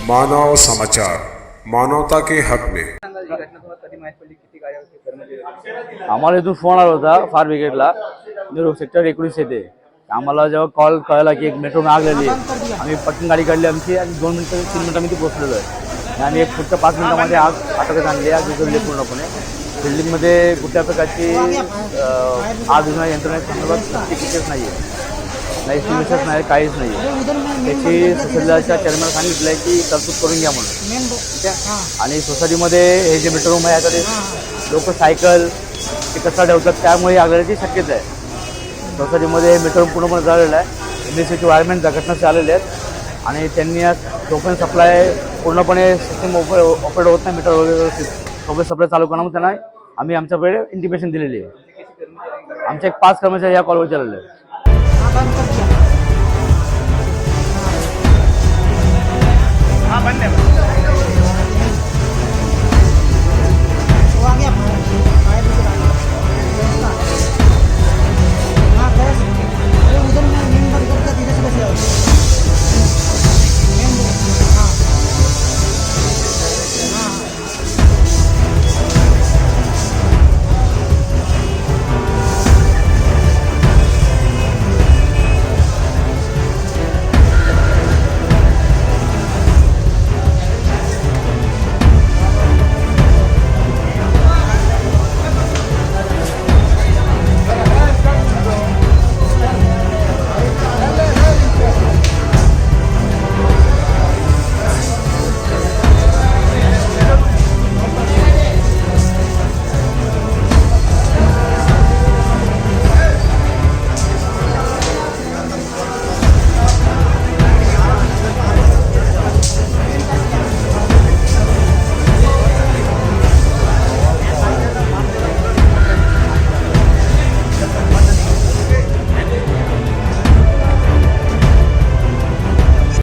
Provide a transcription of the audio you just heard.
मानव समाचार, मानवता के हक में। आम्हाला इथून फोन आला होता फायर ब्रिगेडला, सेक्टर 19 येते. आम्हाला जेव्हा कॉल कळला की एक मेट्रो आग लागली आहे, आम्ही पटकन गाडी काढली आमची आणि 2 मिनिटं 3 मिनिटांमध्ये पोहोचलेलो आहे. आणि एक पुढच्या 5 मिनिटांमध्ये आग आटोक्यात आणली. आग विझवली पूर्णपणे. बिल्डिंगमध्ये कुठल्या प्रकारची आग विझवण्याच्या यंत्रणेसंदर्भात टिकीटच नाही आहे, नाही सिग्नेचर्स नाही, काहीच नाही आहे. त्याची सोसायटीच्या चेअरमॅन सांगितलं आहे की तरतूद करून घ्या म्हणून. ठीक आहे. आणि सोसायटीमध्ये हे जे मीटर रूम आहे यासाठी लोक सायकल ते कचरा ठेवतात, त्यामुळे आग लागण्याची शक्यता आहे. सोसायटीमध्ये हे मीटर रूम पूर्णपणे जळलेलं आहे. MSCचे वायरमॅन घटनास्थळी आलेले आहेत आणि त्यांनी आज टोकन सप्लाय पूर्णपणे सिस्टम ऑपरेट होत नाही, मीटर वगैरे व्यवस्थित टोकन सप्लाय चालू करणं म्हणून त्यांना आम्ही आमच्याकडे इंटिमेशन दिलेली आहे. आमचे एक 5 कर्मचारी या कॉलवर चाललेले आहेत. हाँ बंद है.